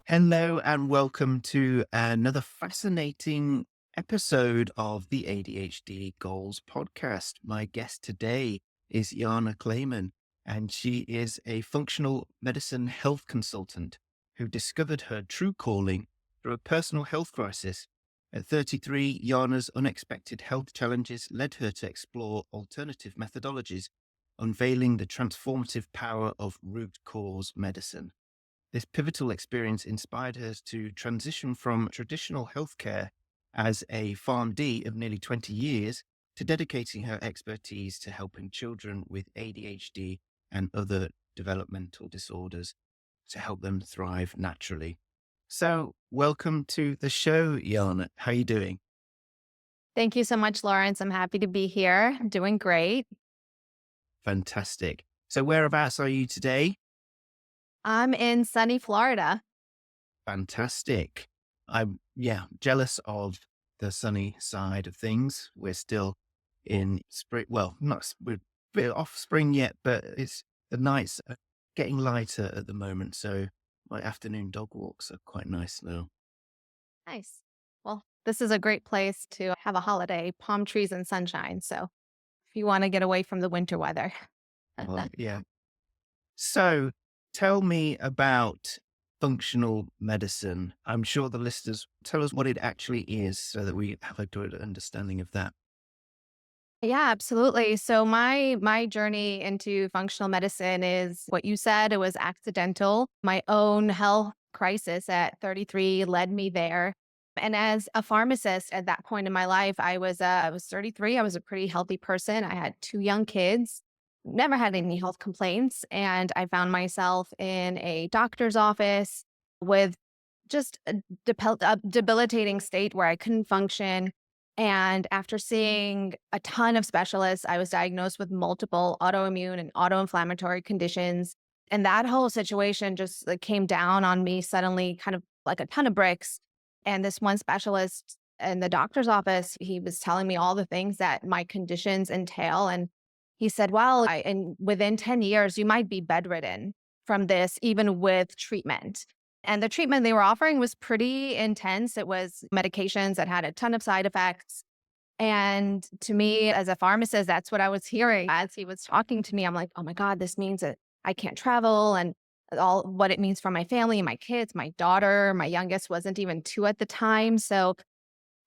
Hello and welcome to another fascinating episode of the ADHD Goals Podcast. My guest today is Yana Kleyman, and she is a functional medicine health consultant who discovered her true calling through a personal health crisis. At 33, Yana's unexpected health challenges led her to explore alternative methodologies, unveiling the transformative power of root cause medicine. This pivotal experience inspired her to transition from traditional healthcare as a PharmD of nearly 20 years to dedicating her expertise to helping children with ADHD and other developmental disorders to help them thrive naturally. So, welcome to the show, Yana. How are you doing? Thank you so much, Laurence. I'm happy to be here. I'm doing great. Fantastic. So, whereabouts are you today? I'm in sunny Florida. Fantastic. I'm jealous of the sunny side of things. We're still in spring. Well, we're a bit off spring yet, but the nights are getting lighter at the moment. So my afternoon dog walks are quite nice now. Nice. Well, this is a great place to have a holiday, palm trees and sunshine. So if you want to get away from the winter weather. Well, yeah. So tell me about functional medicine. I'm sure the listeners tell us what it actually is so that we have a good understanding of that. Yeah, absolutely. So my journey into functional medicine is what you said. It was accidental. My own health crisis at 33 led me there. And as a pharmacist at that point in my life, I was 33. I was a pretty healthy person. I had 2 young kids, never had any health complaints, and I found myself in a doctor's office with just a debilitating state where I couldn't function. And after seeing a ton of specialists, I was diagnosed with multiple autoimmune and autoinflammatory conditions. And that whole situation just came down on me suddenly, kind of like a ton of bricks. And this one specialist in the doctor's office, he was telling me all the things that my conditions entail. And he said, well, and within 10 years, you might be bedridden from this, even with treatment. And the treatment they were offering was pretty intense. It was medications that had a ton of side effects. And to me, as a pharmacist, that's what I was hearing as he was talking to me. I'm like, oh my God, this means that I can't travel, and all what it means for my family, my kids, my daughter. My youngest wasn't even 2 at the time. So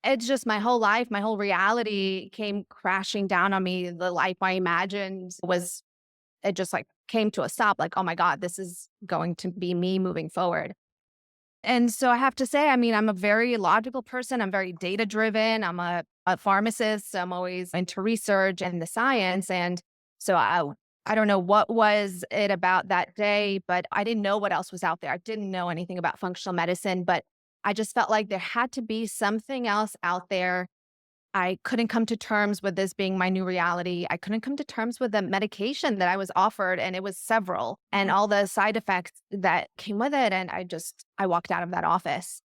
it's just my whole life, my whole reality came crashing down on me. The life I imagined it just like came to a stop. Like, oh my God, this is going to be me moving forward. And so I have to say, I mean, I'm a very logical person. I'm very data driven. I'm a pharmacist. I'm always into research and the science. And so I don't know what was it about that day, but I didn't know what else was out there. I didn't know anything about functional medicine, but I just felt like there had to be something else out there. I couldn't come to terms with this being my new reality. I couldn't come to terms with the medication that I was offered, and it was several, and all the side effects that came with it. And I walked out of that office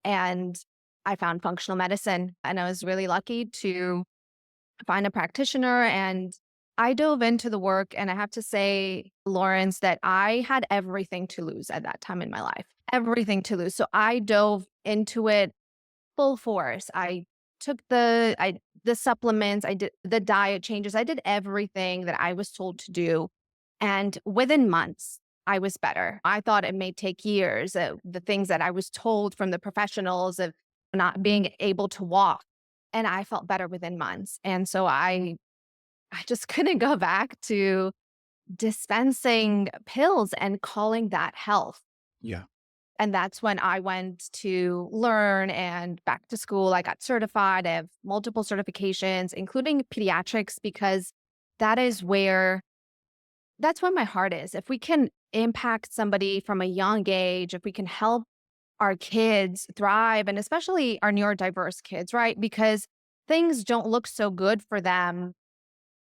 and I found functional medicine. And I was really lucky to find a practitioner, and I dove into the work. And I have to say, Laurence, that I had everything to lose at that time in my life, everything to lose. So I dove into it full force. I took the supplements, I did the diet changes, I did everything that I was told to do. And within months, I was better. I thought it may take years. The things that I was told from the professionals of not being able to walk, and I felt better within months. And so I just couldn't go back to dispensing pills and calling that health. Yeah. And that's when I went to learn and back to school. I got certified. I have multiple certifications, including pediatrics, because that is that's where my heart is. If we can impact somebody from a young age, if we can help our kids thrive, and especially our neurodiverse kids, right? Because things don't look so good for them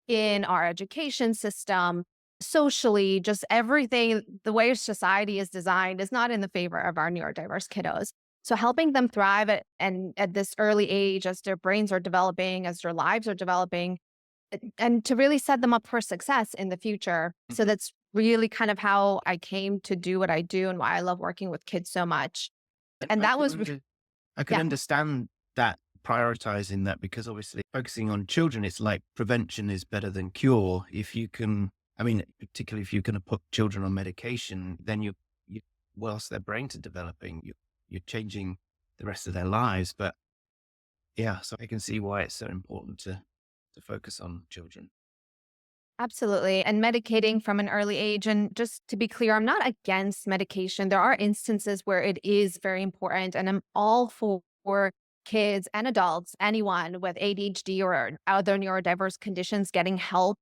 in our education system, socially, just everything, the way society is designed is not in the favor of our neurodiverse kiddos. So helping them thrive at this early age, as their brains are developing, as their lives are developing, and to really set them up for success in the future. So Mhm. that's really kind of how I came to do what I do and why I love working with kids so much. And And I that can was, I can yeah, understand that prioritizing that because obviously focusing on children, it's like prevention is better than cure. If you can, I mean, particularly if you're going to put children on medication, then you, whilst their brains are developing, you're changing the rest of their lives. But yeah, so I can see why it's so important to focus on children. absolutely. And medicating from an early age. And just to be clear, I'm not against medication. There are instances where it is very important, and I'm all for kids and adults, anyone with ADHD or other neurodiverse conditions getting help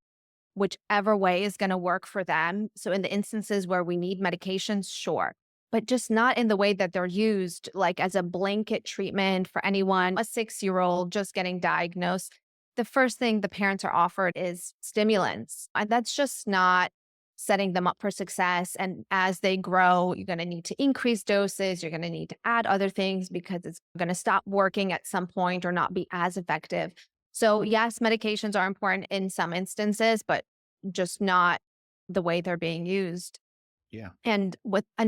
whichever way is going to work for them. So, in the instances where we need medications, sure, but just not in the way that they're used, like as a blanket treatment for anyone, a 6 year old just getting diagnosed. The first thing the parents are offered is stimulants. And that's just not setting them up for success. And as they grow, you're going to need to increase doses. You're going to need to add other things because it's going to stop working at some point or not be as effective. So, yes, medications are important in some instances, but just not the way they're being used. Yeah. And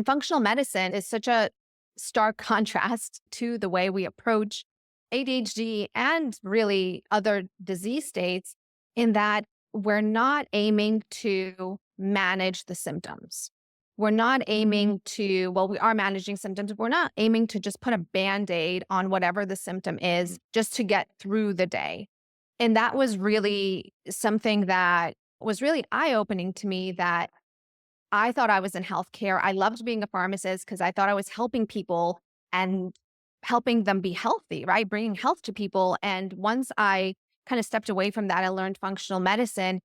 functional medicine is such a stark contrast to the way we approach ADHD and really other disease states, in that we're not aiming to manage the symptoms. We're not aiming to, well, we are managing symptoms. We're not aiming to just put a band aid on whatever the symptom Mm. is just to get through the day. And that was really something that was really eye opening to me, that I thought I was in healthcare. I loved being a pharmacist because I thought I was helping people and helping them be healthy, right? Bringing health to people. And once I kind of stepped away from that, I learned functional medicine.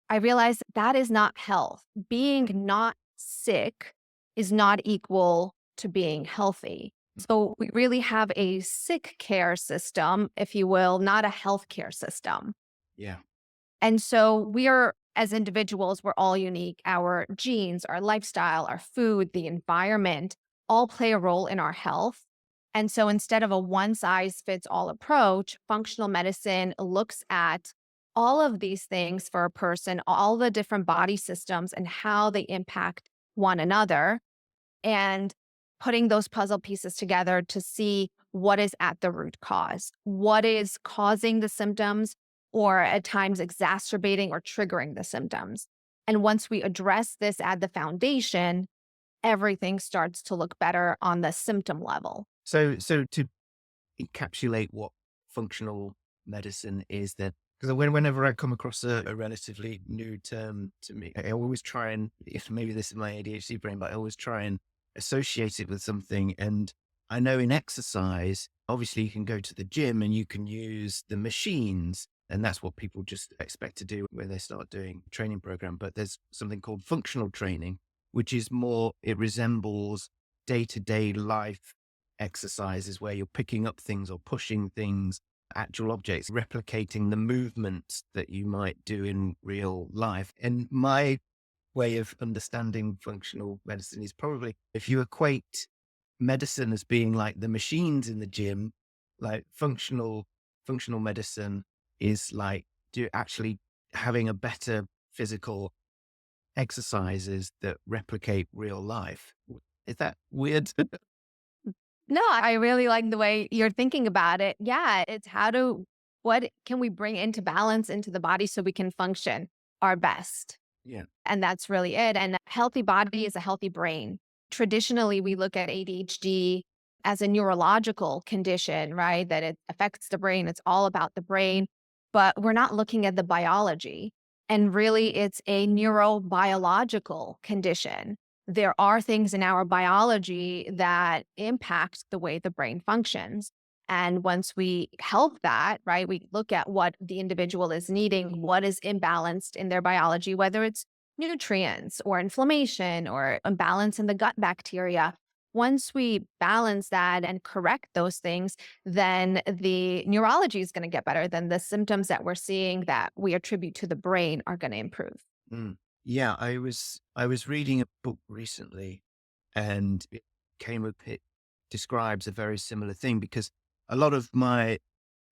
I realized that is not health. Being not sick is not equal to being healthy. So we really have a sick care system, if you will, not a healthcare system. Yeah. And so we are, as individuals, we're all unique. Our genes, our lifestyle, our food, the environment all play a role in our health. And so instead of a one size fits all approach, functional medicine looks at all of these things for a person, all the different body systems and how they impact one another, and putting those puzzle pieces together to see what is at the root cause, what is causing the symptoms, or at times exacerbating or triggering the symptoms. And once we address this at the foundation, everything starts to look better on the symptom level. So to encapsulate what functional medicine is, then, because whenever I come across a relatively new term to me, I always try and, if maybe this is my ADHD brain, but I always try and associate it with something. And I know in exercise, obviously you can go to the gym and you can use the machines, and that's what people just expect to do when they start doing a training program. But there's something called functional training, which is more, it resembles day-to-day life exercises where you're picking up things or pushing things, actual objects, replicating the movements that you might do in real life. And my way of understanding functional medicine is probably if you equate medicine as being like the machines in the gym, like functional medicine is like do actually having a better physical exercises that replicate real life. Is that weird? No, I really like the way you're thinking about it. Yeah, it's what can we bring into balance into the body so we can function our best? Yeah. And that's really it. And a healthy body is a healthy brain. Traditionally, we look at ADHD as a neurological condition, right? That it affects the brain. It's all about the brain, but we're not looking at the biology. And really, it's a neurobiological condition. There are things in our biology that impact the way the brain functions. And once we help that, right, we look at what the individual is needing, what is imbalanced in their biology, whether it's nutrients or inflammation or imbalance in the gut bacteria. Once we balance that and correct those things, then the neurology is going to get better. Then the symptoms that we're seeing that we attribute to the brain are going to improve. Mm. Yeah, I was reading a book recently, and it describes a very similar thing because a lot of my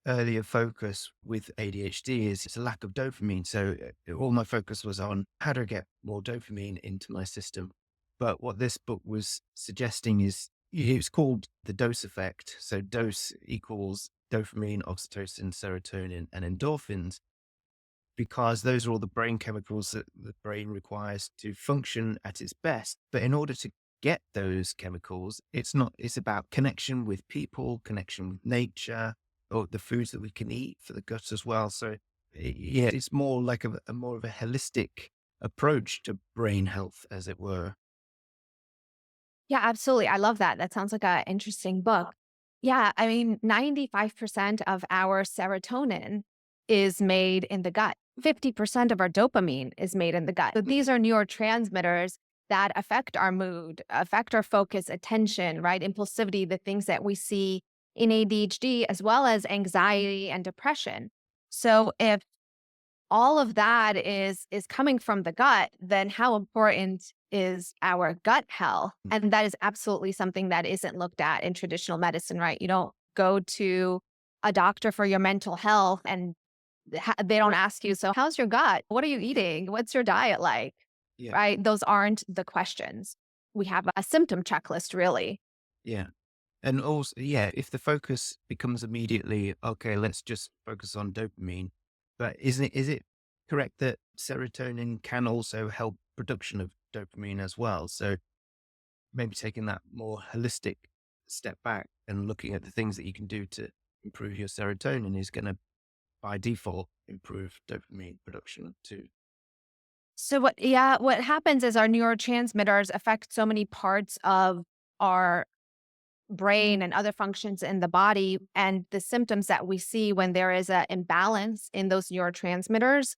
earlier focus with ADHD is it's a lack of dopamine. So all my focus was on how to get more dopamine into my system. But what this book was suggesting is it's called the dose effect. So dose equals dopamine, oxytocin, serotonin, and endorphins, because those are all the brain chemicals that the brain requires to function at its best. But in order to get those chemicals, it's about connection with people, connection with nature, or the foods that we can eat for the gut as well. So yeah, it's more like a more of a holistic approach to brain health, as it were. Yeah, absolutely. I love that. That sounds like an interesting book. Yeah, I mean, 95% of our serotonin is made in the gut. 50% of our dopamine is made in the gut. So these are neurotransmitters that affect our mood, affect our focus, attention, right? Impulsivity, the things that we see in ADHD, as well as anxiety and depression. So if all of that is coming from the gut, then how important is our gut health? And that is absolutely something that isn't looked at in traditional medicine, right? You don't go to a doctor for your mental health and they don't ask you, so how's your gut? What are you eating? What's your diet like? Yeah. Right? Those aren't the questions. We have a symptom checklist, really. Yeah. And also, yeah, if the focus becomes immediately, okay, let's just focus on dopamine. But is it correct that serotonin can also help production of dopamine as well? So maybe taking that more holistic step back and looking at the things that you can do to improve your serotonin is going to, by default, improve dopamine production too. So what happens is our neurotransmitters affect so many parts of our brain and other functions in the body, and the symptoms that we see when there is an imbalance in those neurotransmitters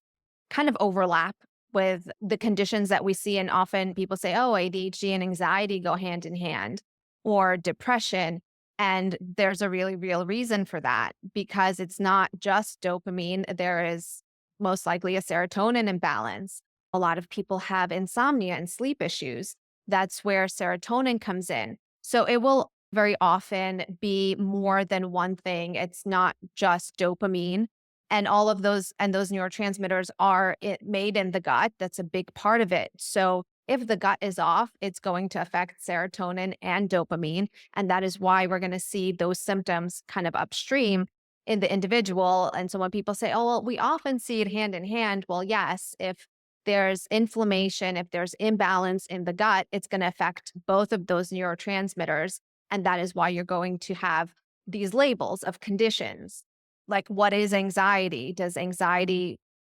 kind of overlap with the conditions that we see. And often people say, oh, ADHD and anxiety go hand in hand, or depression. And there's a really real reason for that, because it's not just dopamine. There is most likely a serotonin imbalance. A lot of people have insomnia and sleep issues. That's where serotonin comes in. So it will very often be more than one thing. It's not just dopamine, and all of those neurotransmitters are made in the gut. That's a big part of it. So if the gut is off, it's going to affect serotonin and dopamine, and that is why we're going to see those symptoms kind of upstream in the individual. And so when people say, oh, well, we often see it hand in hand, well, yes, if there's inflammation, if there's imbalance in the gut, it's going to affect both of those neurotransmitters, and that is why you're going to have these labels of conditions. Like, what is anxiety?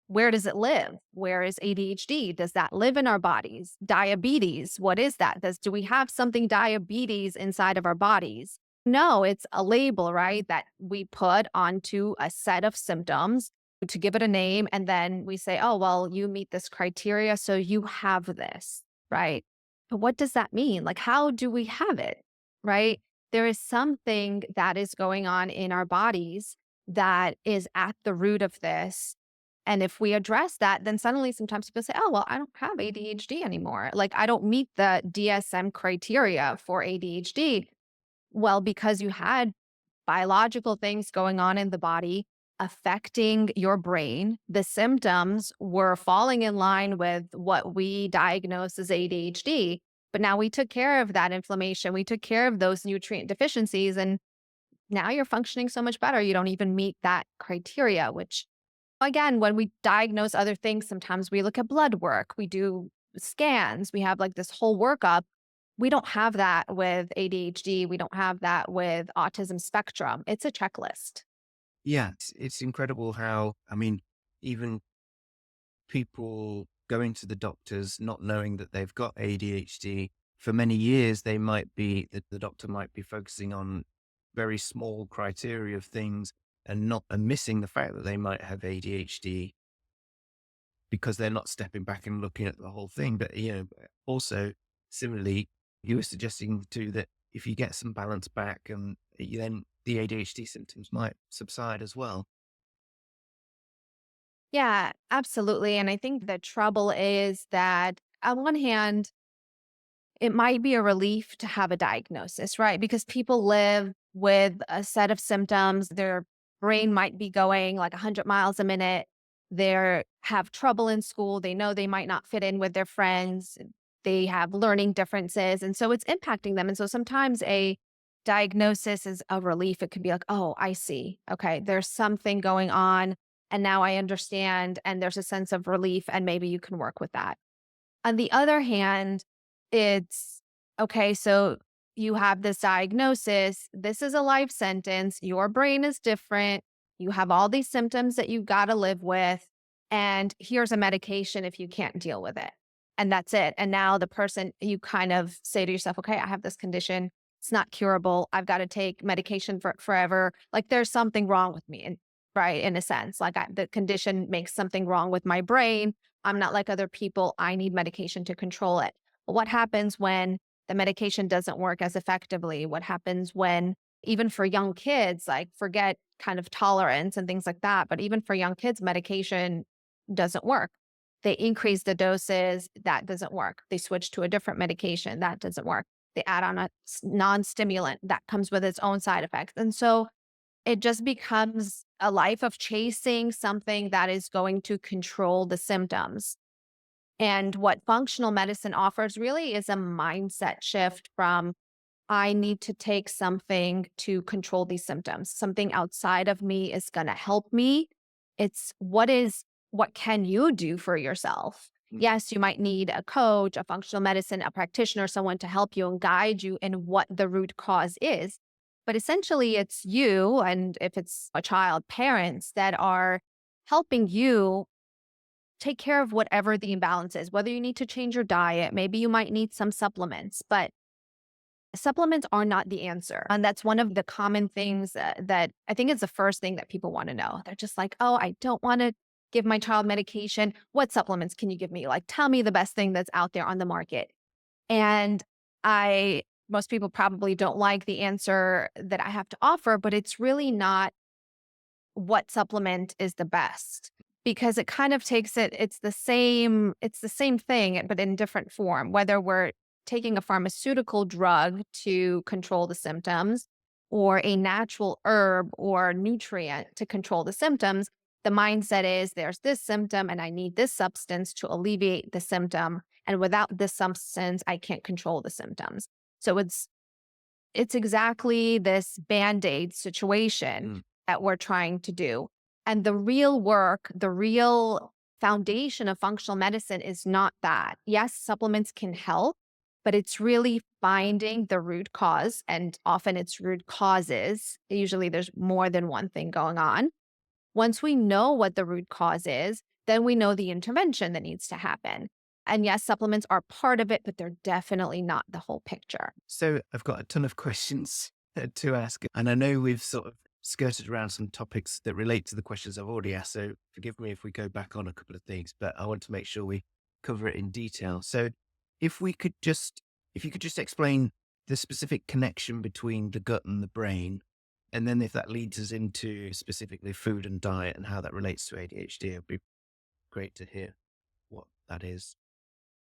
Where does it live? Where is ADHD? Does that live in our bodies? Diabetes, what is that? Do we have something diabetes inside of our bodies? No, it's a label, right? That we put onto a set of symptoms to give it a name. And then we say, oh, well, you meet this criteria, so you have this, right? But what does that mean? Like, how do we have it, right? There is something that is going on in our bodies that is at the root of this. And if we address that, then suddenly sometimes people say, oh, well, I don't have ADHD anymore. Like, I don't meet the DSM criteria for ADHD. Well, because you had biological things going on in the body affecting your brain. The symptoms were falling in line with what we diagnose as ADHD. But now we took care of that inflammation. We took care of those nutrient deficiencies. And now you're functioning so much better. You don't even meet that criteria, which, again, when we diagnose other things, sometimes we look at blood work, we do scans, we have like this whole workup. We don't have that with ADHD. We don't have that with autism spectrum. It's a checklist. Yeah, it's incredible how, I mean, even people going to the doctors not knowing that they've got ADHD for many years, the doctor might be focusing on very small criteria of things and missing the fact that they might have ADHD because they're not stepping back and looking at the whole thing. But, also similarly, you were suggesting too that if you get some balance back and then the ADHD symptoms might subside as well. Yeah, absolutely. And I think the trouble is that on one hand, it might be a relief to have a diagnosis, right? Because people live with a set of symptoms. They're brain might be going like 100 miles a minute. They have trouble in school. They know they might not fit in with their friends. They have learning differences. And so it's impacting them. And so sometimes a diagnosis is a relief. It could be like, oh, I see. Okay, there's something going on. And now I understand. And there's a sense of relief. And maybe you can work with that. On the other hand, it's okay, so you have this diagnosis. This is a life sentence. Your brain is different. You have all these symptoms that you've got to live with. And here's a medication if you can't deal with it. And that's it. And now the person, you kind of say to yourself, okay, I have this condition. It's not curable. I've got to take medication for forever. Like there's something wrong with me. And right. In a sense, like the condition makes something wrong with my brain. I'm not like other people. I need medication to control it. But what happens when the medication doesn't work as effectively? What happens when, even for young kids, like forget kind of tolerance and things like that, but even for young kids, medication doesn't work. They increase the doses, that doesn't work. They switch to a different medication, that doesn't work. They add on a non-stimulant that comes with its own side effects. And so it just becomes a life of chasing something that is going to control the symptoms. And what functional medicine offers really is a mindset shift from, I need to take something to control these symptoms. Something outside of me is going to help me. It's what can you do for yourself? Yes, you might need a coach, a functional medicine, a practitioner, someone to help you and guide you in what the root cause is. But essentially, it's you, and if it's a child, parents that are helping you take care of whatever the imbalance is, whether you need to change your diet, maybe you might need some supplements, but supplements are not the answer. And that's one of the common things that I think is the first thing that people want to know. They're just like, oh, I don't want to give my child medication. What supplements can you give me? Like, tell me the best thing that's out there on the market. And most people probably don't like the answer that I have to offer, but it's really not what supplement is the best, because it kind of takes it's the same thing, but in different form, whether we're taking a pharmaceutical drug to control the symptoms or a natural herb or nutrient to control the symptoms. The mindset is there's this symptom and I need this substance to alleviate the symptom. And without this substance, I can't control the symptoms. So it's exactly this Band-Aid situation that we're trying to do. And the real work, the real foundation of functional medicine is not that. Yes, supplements can help, but it's really finding the root cause. And often it's root causes. Usually there's more than one thing going on. Once we know what the root cause is, then we know the intervention that needs to happen. And yes, supplements are part of it, but they're definitely not the whole picture. So I've got a ton of questions to ask. And I know we've sort of skirted around some topics that relate to the questions I've already asked. So forgive me if we go back on a couple of things, but I want to make sure we cover it in detail. So if you could just explain the specific connection between the gut and the brain, and then if that leads us into specifically food and diet and how that relates to ADHD, it'd be great to hear what that is.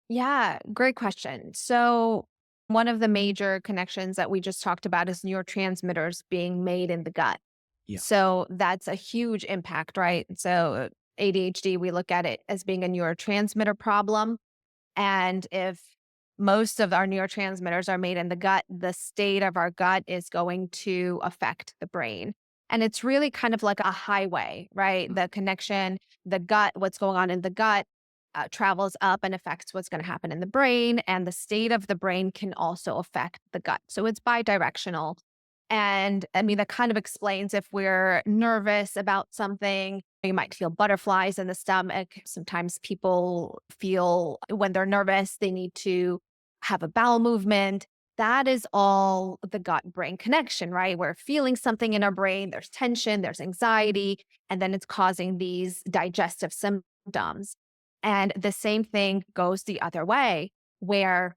Yeah, great question. So, one of the major connections that we just talked about is neurotransmitters being made in the gut. Yeah. So, that's a huge impact, right? So, ADHD, we look at it as being a neurotransmitter problem. And if most of our neurotransmitters are made in the gut, the state of our gut is going to affect the brain. And it's really kind of like a highway, right? The connection, the gut, what's going on in the gut travels up and affects what's going to happen in the brain. And the state of the brain can also affect the gut. So it's bidirectional. And I mean, that kind of explains if we're nervous about something, you might feel butterflies in the stomach. Sometimes people feel when they're nervous, they need to have a bowel movement. That is all the gut brain connection, right? We're feeling something in our brain, there's tension, there's anxiety, and then it's causing these digestive symptoms. And the same thing goes the other way, where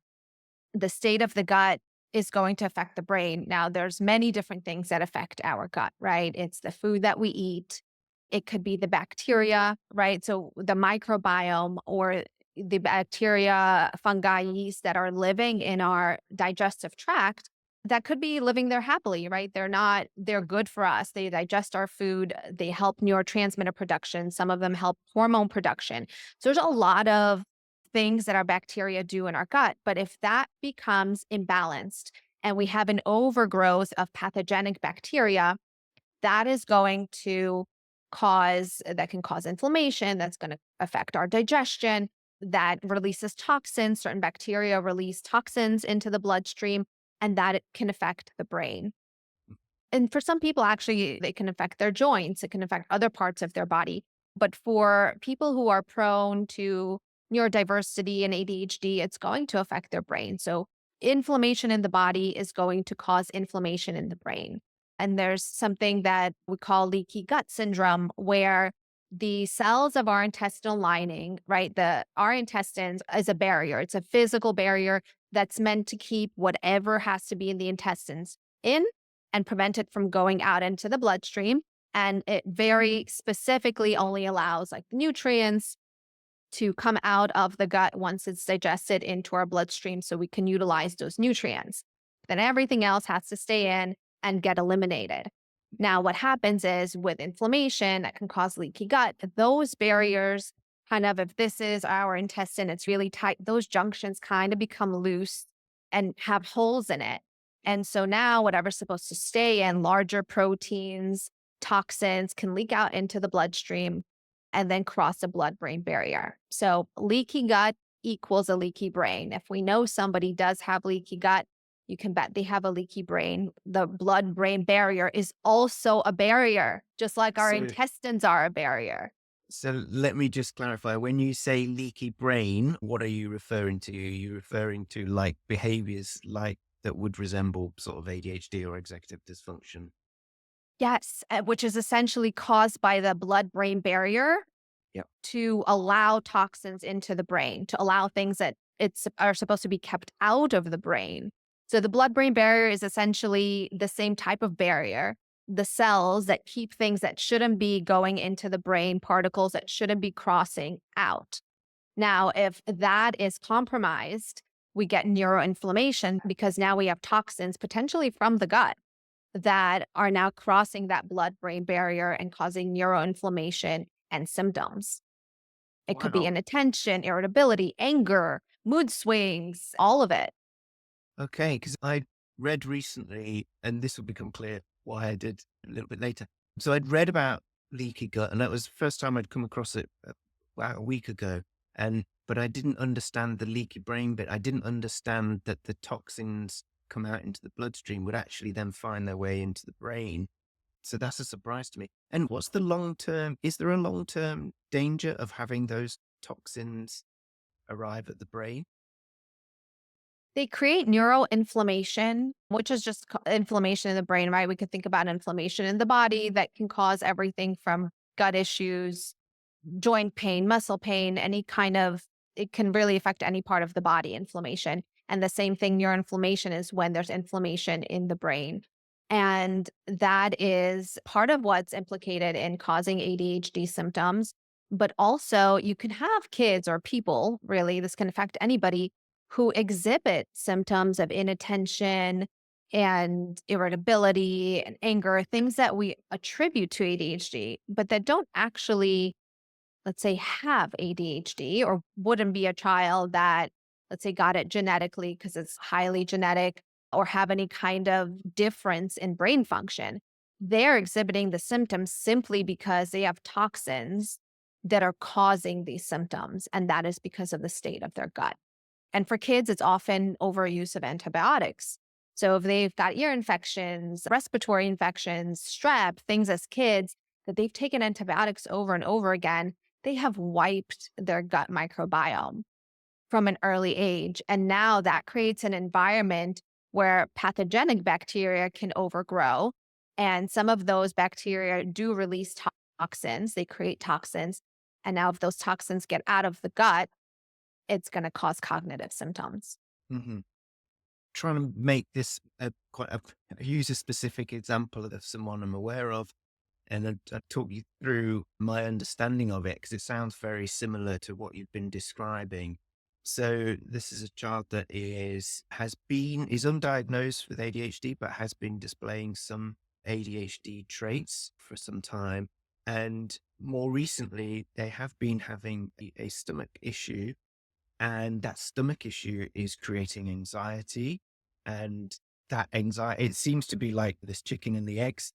the state of the gut is going to affect the brain. Now, there's many different things that affect our gut, right? It's the food that we eat. It could be the bacteria, right? So the microbiome or the bacteria, fungi, yeast that are living in our digestive tract that could be living there happily, right? They're good for us. They digest our food. They help neurotransmitter production. Some of them help hormone production. So there's a lot of things that our bacteria do in our gut. But if that becomes imbalanced and we have an overgrowth of pathogenic bacteria, that is going to that can cause inflammation. That's going to affect our digestion. That releases toxins. Certain bacteria release toxins into the bloodstream, and that it can affect the brain. And for some people, actually, it can affect their joints. It can affect other parts of their body. But for people who are prone to neurodiversity and ADHD, it's going to affect their brain. So inflammation in the body is going to cause inflammation in the brain. And there's something that we call leaky gut syndrome, where the cells of our intestinal lining, right? Our intestines is a barrier. It's a physical barrier that's meant to keep whatever has to be in the intestines in and prevent it from going out into the bloodstream. And it very specifically only allows like the nutrients to come out of the gut once it's digested into our bloodstream so we can utilize those nutrients. Then everything else has to stay in and get eliminated. Now, what happens is with inflammation that can cause leaky gut, those barriers kind of, if this is our intestine, it's really tight, those junctions kind of become loose and have holes in it. And so now whatever's supposed to stay in, larger proteins, toxins, can leak out into the bloodstream and then cross the blood-brain barrier. So leaky gut equals a leaky brain. If we know somebody does have leaky gut, you can bet they have a leaky brain. The blood-brain barrier is also a barrier, just like our So, intestines are a barrier. so let me just clarify. When you say leaky brain, what are you referring to? Are you referring to like behaviors like that would resemble sort of ADHD or executive dysfunction? Yes, which is essentially caused by the blood-brain barrier Yep. to allow toxins into the brain, to allow things that are supposed to be kept out of the brain. So the blood-brain barrier is essentially the same type of barrier. The cells that keep things that shouldn't be going into the brain, particles that shouldn't be crossing out. Now, if that is compromised, we get neuroinflammation because now we have toxins potentially from the gut that are now crossing that blood-brain barrier and causing neuroinflammation and symptoms. It could be Wow. inattention, irritability, anger, mood swings, all of it. Okay, because I read recently, and this will become clear why I did a little bit later. So I'd read about leaky gut, and that was the first time I'd come across it about a week ago. But I didn't understand the leaky brain bit. I didn't understand that the toxins come out into the bloodstream would actually then find their way into the brain. So that's a surprise to me. And what's the long term? Is there a long term danger of having those toxins arrive at the brain? They create neuroinflammation, which is just inflammation in the brain, right? We could think about inflammation in the body that can cause everything from gut issues, joint pain, muscle pain, it can really affect any part of the body, inflammation. And the same thing, neuroinflammation is when there's inflammation in the brain. And that is part of what's implicated in causing ADHD symptoms. But also, you can have kids or people, really, this can affect anybody who exhibit symptoms of inattention and irritability and anger, things that we attribute to ADHD, but that don't actually, let's say, have ADHD or wouldn't be a child that, let's say, got it genetically because it's highly genetic or have any kind of difference in brain function. They're exhibiting the symptoms simply because they have toxins that are causing these symptoms. And that is because of the state of their gut. And for kids, it's often overuse of antibiotics. So if they've got ear infections, respiratory infections, strep, things as kids that they've taken antibiotics over and over again, they have wiped their gut microbiome from an early age. And now that creates an environment where pathogenic bacteria can overgrow. And some of those bacteria do release toxins, they create toxins. And now, if those toxins get out of the gut, it's going to cause cognitive symptoms. Hmm. Trying to make this use a specific example of someone I'm aware of, and I'd talk you through my understanding of it because it sounds very similar to what you've been describing. So this is a child that is undiagnosed with ADHD, but has been displaying some ADHD traits for some time. And more recently, they have been having a stomach issue, and that stomach issue is creating anxiety. And that anxiety, it seems to be like this chicken and the eggs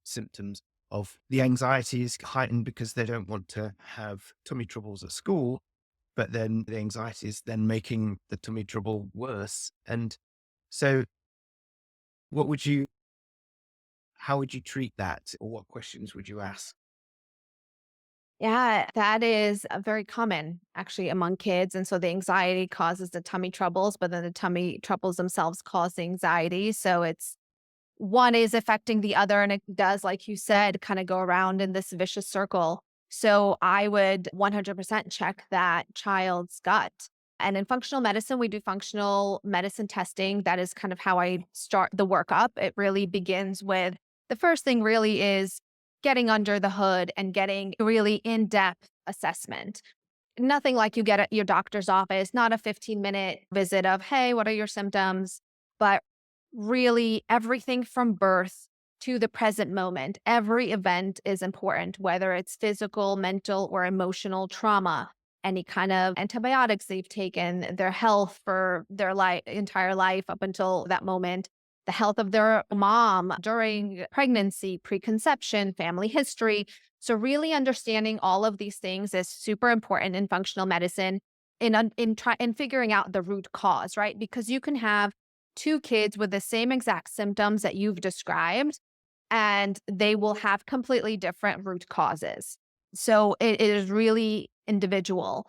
symptoms of the anxiety is heightened because they don't want to have tummy troubles at school, but then the anxiety is then making the tummy trouble worse. And so what would you, how would you treat that? Or what questions would you ask? Yeah, that is very common actually among kids. And so the anxiety causes the tummy troubles, but then the tummy troubles themselves cause the anxiety. So it's one is affecting the other. And it does, like you said, kind of go around in this vicious circle. So I would 100% check that child's gut. And in functional medicine, we do functional medicine testing. That is kind of how I start the workup. It really begins with the first thing, really, is getting under the hood and getting really in depth assessment. Nothing like you get at your doctor's office, not a 15-minute visit of, hey, what are your symptoms? But really everything from birth to the present moment. Every event is important, whether it's physical, mental, or emotional trauma, any kind of antibiotics they've taken, their health for their entire life up until that moment, the health of their mom during pregnancy, preconception, family history. So really understanding all of these things is super important in functional medicine in figuring out the root cause, right? Because you can have two kids with the same exact symptoms that you've described, and they will have completely different root causes. So it is really individual.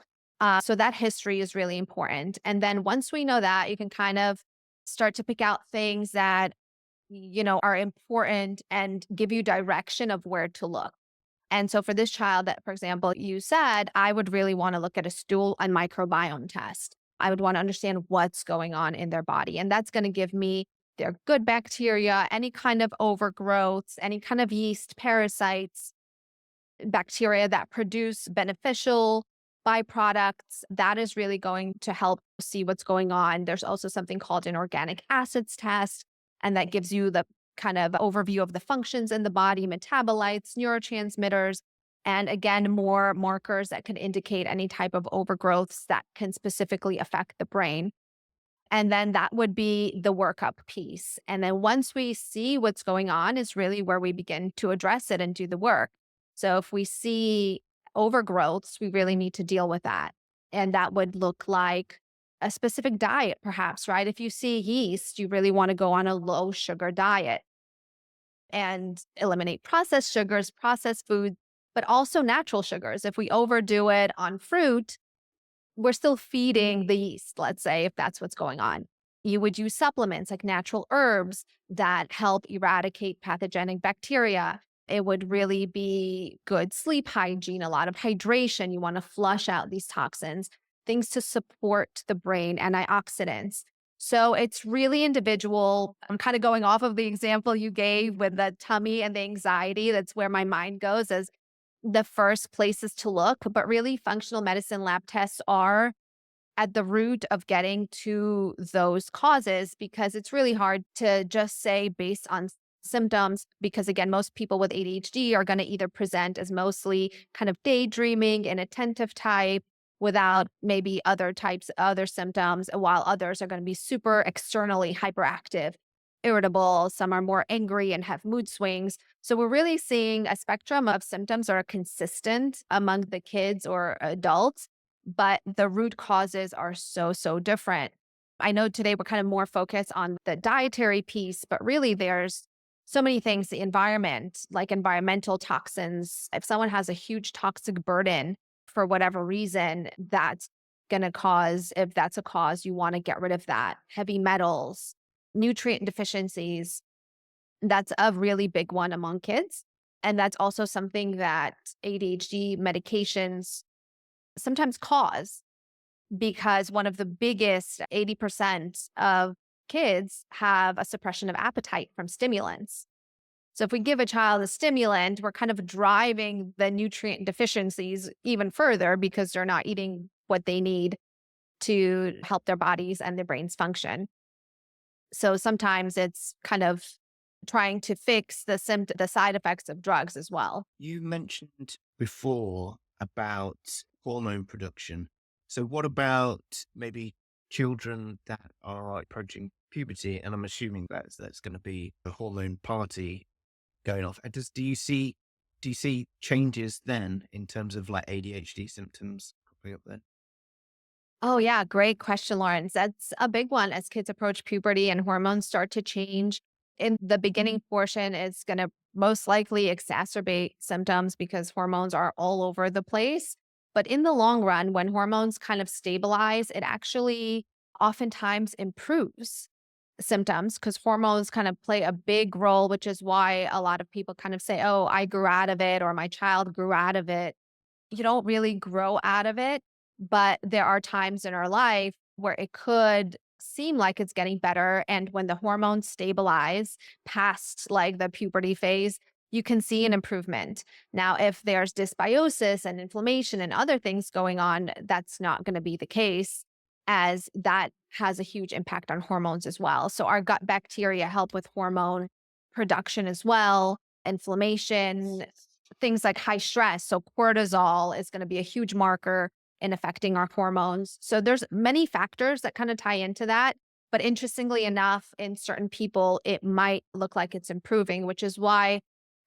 So that history is really important. And then once we know that, you can kind of start to pick out things that, are important and give you direction of where to look. And so for this child that, for example, you said, I would really want to look at a stool and microbiome test. I would want to understand what's going on in their body. And that's going to give me their good bacteria, any kind of overgrowths, any kind of yeast, parasites, bacteria that produce beneficial byproducts. That is really going to help see what's going on. There's also something called an organic acids test, and that gives you the kind of overview of the functions in the body, metabolites, neurotransmitters, and again, more markers that can indicate any type of overgrowths that can specifically affect the brain. And then that would be the workup piece. And then once we see what's going on is really where we begin to address it and do the work. So if we see overgrowths, we really need to deal with that. And that would look like a specific diet, perhaps, right? If you see yeast, you really want to go on a low sugar diet and eliminate processed sugars, processed foods, but also natural sugars. If we overdo it on fruit, we're still feeding the yeast, let's say, if that's what's going on. You would use supplements like natural herbs that help eradicate pathogenic bacteria. It would really be good sleep hygiene, a lot of hydration. You want to flush out these toxins, things to support the brain, antioxidants. So it's really individual. I'm kind of going off of the example you gave with the tummy and the anxiety. That's where my mind goes as the first places to look, but really functional medicine lab tests are at the root of getting to those causes because it's really hard to just say based on symptoms because again most people with ADHD are going to either present as mostly kind of daydreaming and attentive type without maybe other symptoms while others are going to be super externally hyperactive, irritable, some are more angry and have mood swings. So we're really seeing a spectrum of symptoms that are consistent among the kids or adults, but the root causes are so different. I know today we're kind of more focused on the dietary piece, but really there's so many things, the environment, like environmental toxins. If someone has a huge toxic burden for whatever reason, that's going to cause, if that's a cause, you want to get rid of that. Heavy metals, nutrient deficiencies, that's a really big one among kids. And that's also something that ADHD medications sometimes cause because one of the biggest 80% of kids have a suppression of appetite from stimulants. So if we give a child a stimulant, we're kind of driving the nutrient deficiencies even further because they're not eating what they need to help their bodies and their brains function. So sometimes it's kind of trying to fix the side effects of drugs as well. You mentioned before about hormone production. So, what about maybe children that are approaching puberty? And I'm assuming that's going to be a hormone party going off. And do you see changes then in terms of like ADHD symptoms coming up then? Oh, yeah. Great question, Lawrence. That's a big one as kids approach puberty and hormones start to change. In the beginning portion, it's going to most likely exacerbate symptoms because hormones are all over the place. But in the long run, when hormones kind of stabilize, it actually oftentimes improves symptoms because hormones kind of play a big role, which is why a lot of people kind of say, oh, I grew out of it or my child grew out of it. You don't really grow out of it, but there are times in our life where it could seem like it's getting better. And when the hormones stabilize past like the puberty phase, you can see an improvement. Now, if there's dysbiosis and inflammation and other things going on, that's not going to be the case, as that has a huge impact on hormones as well. So, our gut bacteria help with hormone production as well, inflammation, things like high stress. So cortisol is going to be a huge marker in affecting our hormones. So there's many factors that kind of tie into that. But interestingly enough, in certain people, it might look like it's improving, which is why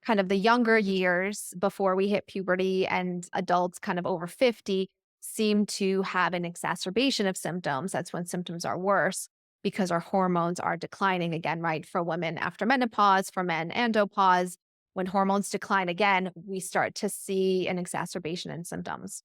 kind of the younger years before we hit puberty and adults kind of over 50 seem to have an exacerbation of symptoms. That's when symptoms are worse because our hormones are declining again, right? For women after menopause, for men, andropause. When hormones decline again, we start to see an exacerbation in symptoms.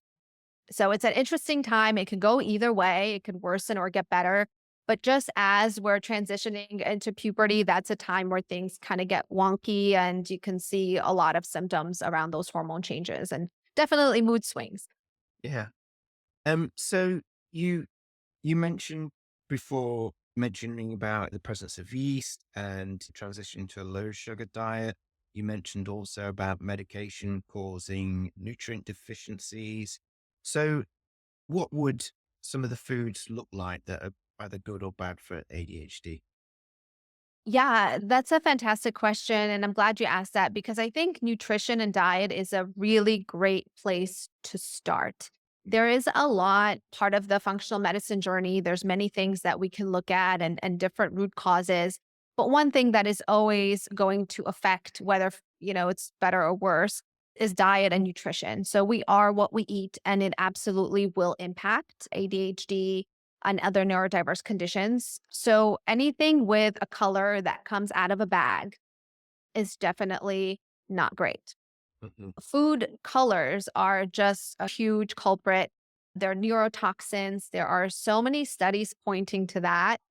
So it's an interesting time. It could go either way. It could worsen or get better. But just as we're transitioning into puberty, that's a time where things kind of get wonky and you can see a lot of symptoms around those hormone changes and definitely mood swings. Yeah. So you mentioned before mentioning about the presence of yeast and transitioning to a low sugar diet. You mentioned also about medication causing nutrient deficiencies. So, what would some of the foods look like that are either good or bad for ADHD? Yeah, that's a fantastic question. And I'm glad you asked that because I think nutrition and diet is a really great place to start. There is a lot part of the functional medicine journey. There's many things that we can look at and different root causes. But one thing that is always going to affect whether, it's better or worse is diet and nutrition. So we are what we eat and it absolutely will impact ADHD and other neurodiverse conditions. So anything with a color that comes out of a bag is definitely not great. Mhm. Food colors are just a huge culprit. They're neurotoxins. There are so many studies pointing to that.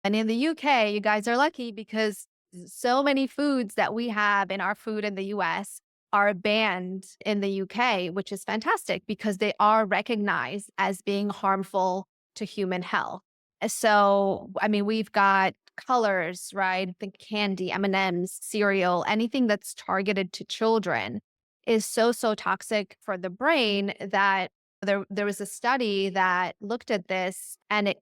And in the UK, you guys are lucky because so many foods that we have in our food in the US are banned in the UK, which is fantastic because they are recognized as being harmful to human health. So, I mean, we've got colors, right? Think candy, M&Ms, cereal, anything that's targeted to children is so toxic for the brain that there was a study that looked at this and it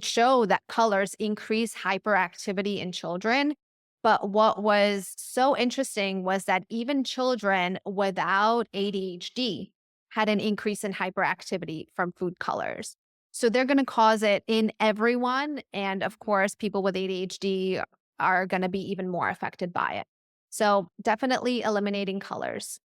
showed that colors increase hyperactivity in children. But what was so interesting was that even children without ADHD had an increase in hyperactivity from food colors. So they're going to cause it in everyone. And of course, people with ADHD are going to be even more affected by it. So definitely eliminating colors.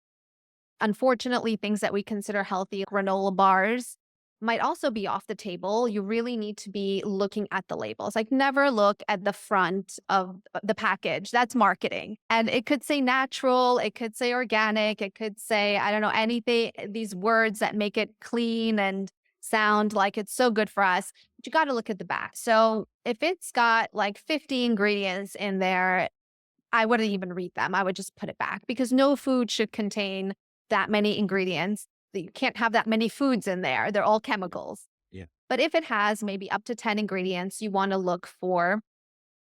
Unfortunately, things that we consider healthy, granola bars, might also be off the table. You really need to be looking at the labels. Like, never look at the front of the package. That's marketing. And it could say natural, it could say organic, it could say, I don't know, anything, these words that make it clean and sound like it's so good for us. But you got to look at the back. So if it's got like 50 ingredients in there, I wouldn't even read them. I would just put it back because no food should contain that many ingredients. You can't have that many foods in there. They're all chemicals. Yeah. But if it has maybe up to 10 ingredients, you want to look for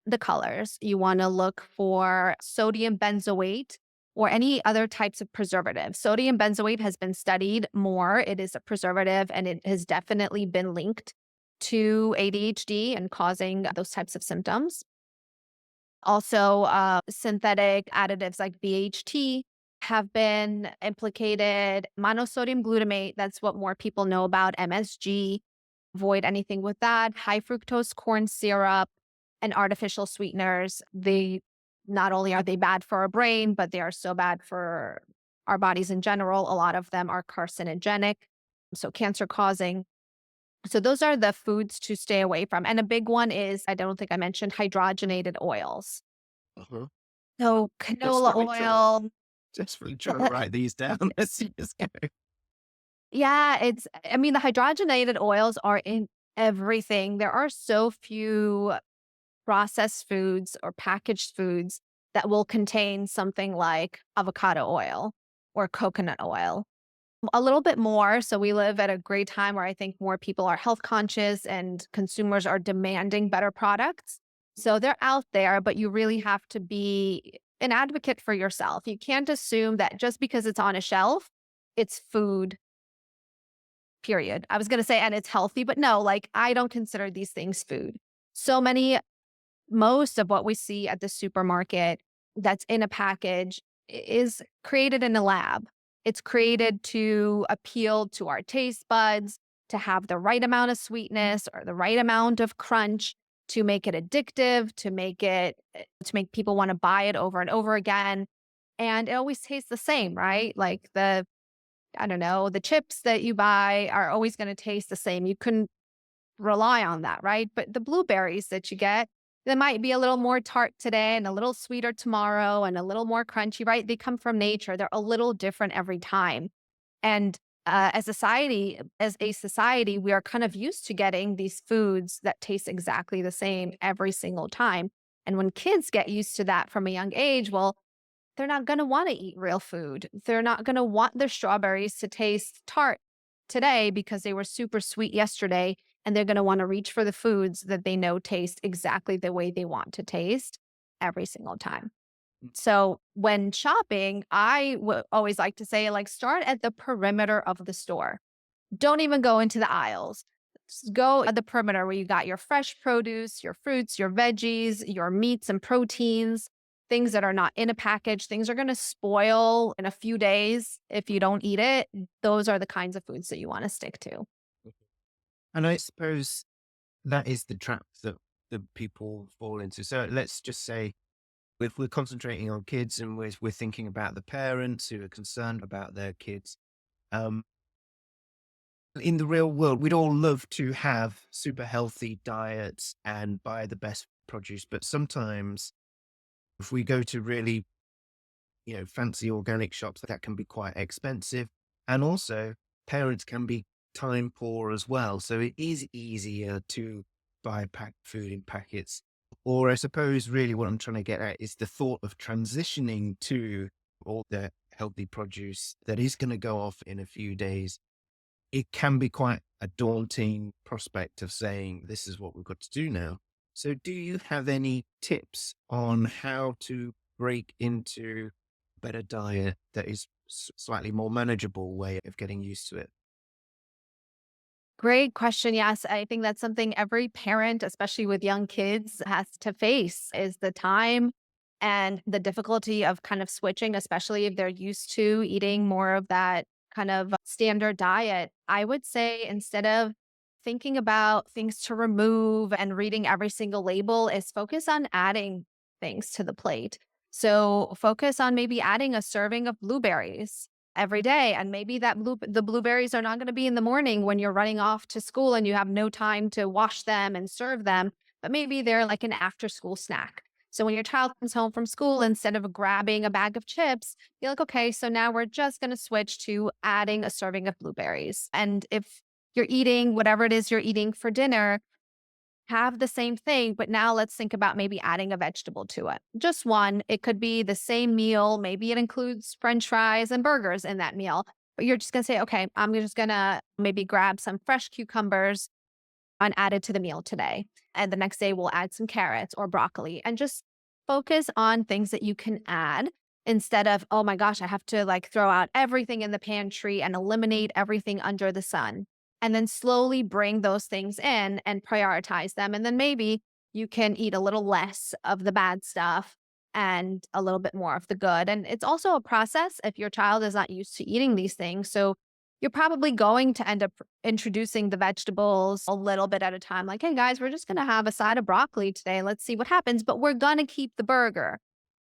the colors. You want to look for sodium benzoate or any other types of preservative. Sodium benzoate has been studied more. It is a preservative and it has definitely been linked to ADHD and causing those types of symptoms. Also, synthetic additives like BHT have been implicated. Monosodium glutamate, that's what more people know about, MSG. Avoid anything with that. High fructose corn syrup and artificial sweeteners. They not only are they bad for our brain, but they are so bad for our bodies in general. A lot of them are carcinogenic, so cancer causing. So those are the foods to stay away from. And a big one is, I don't think I mentioned, hydrogenated oils. Uh-huh. So canola Desperately trying, oil. desperately trying to write these down. Let's see this go. Yeah, I mean, the hydrogenated oils are in everything. There are so few processed foods or packaged foods that will contain something like avocado oil or coconut oil. A little bit more. So we live at a great time where I think more people are health conscious and consumers are demanding better products. So they're out there, but you really have to be an advocate for yourself. You can't assume that just because it's on a shelf, it's food, period. I was going to say, and it's healthy, but no, like I don't consider these things food. So many Most of what we see at the supermarket that's in a package is created in a lab. It's created to appeal to our taste buds, to have the right amount of sweetness or the right amount of crunch, to make it addictive, to make people want to buy it over and over again. And it always tastes the same, right? Like I don't know, the chips that you buy are always going to taste the same. You couldn't rely on that, right? But the blueberries that you get, they might be a little more tart today and a little sweeter tomorrow and a little more crunchy, right? They come from nature. They're a little different every time. And as a society, we are kind of used to getting these foods that taste exactly the same every single time. And when kids get used to that from a young age, well, they're not going to want to eat real food. They're not going to want their strawberries to taste tart today because they were super sweet yesterday. And they're going to want to reach for the foods that they know taste exactly the way they want to taste every single time. So when shopping, I would always like to say, like, start at the perimeter of the store. Don't even go into the aisles. Just go at the perimeter where you got your fresh produce, your fruits, your veggies, your meats and proteins, things that are not in a package. Things are going to spoil in a few days if you don't eat it. Those are the kinds of foods that you want to stick to. And I suppose that is the trap that the people fall into. So let's just say if we're concentrating on kids and we're thinking about the parents who are concerned about their kids, um, in the real world, we'd all love to have super healthy diets and buy the best produce. But sometimes if we go to really, fancy organic shops, that can be quite expensive. And also parents can be time poor as well. So it is easier to buy packed food in packets. Or I suppose really what I'm trying to get at is the thought of transitioning to all the healthy produce that is going to go off in a few days. It can be quite a daunting prospect of saying, this is what we've got to do now. So do you have any tips on how to break into a better diet that is slightly more manageable way of getting used to it? Great question. Yes, I think that's something every parent, especially with young kids, has to face is the time and the difficulty of kind of switching, especially if they're used to eating more of that kind of standard diet. I would say instead of thinking about things to remove and reading every single label is focus on adding things to the plate. So focus on maybe adding a serving of blueberries every day. And maybe the blueberries are not going to be in the morning when you're running off to school and you have no time to wash them and serve them, but maybe they're like an after school snack. So when your child comes home from school, instead of grabbing a bag of chips, you're like, okay, so now we're just going to switch to adding a serving of blueberries. And if you're eating whatever it is you're eating for dinner, have the same thing, but now let's think about maybe adding a vegetable to it. Just one. It could be the same meal. Maybe it includes french fries and burgers in that meal. But you're just going to say, okay, I'm just going to maybe grab some fresh cucumbers and add it to the meal today. And the next day we'll add some carrots or broccoli and just focus on things that you can add instead of, oh my gosh, I have to like throw out everything in the pantry and eliminate everything under the sun. and then slowly bring those things in and prioritize them. And then maybe you can eat a little less of the bad stuff and a little bit more of the good. And it's also a process if your child is not used to eating these things. So you're probably going to end up introducing the vegetables a little bit at a time. Like, hey guys, we're just going to have a side of broccoli today. Let's see what happens. But we're going to keep the burger.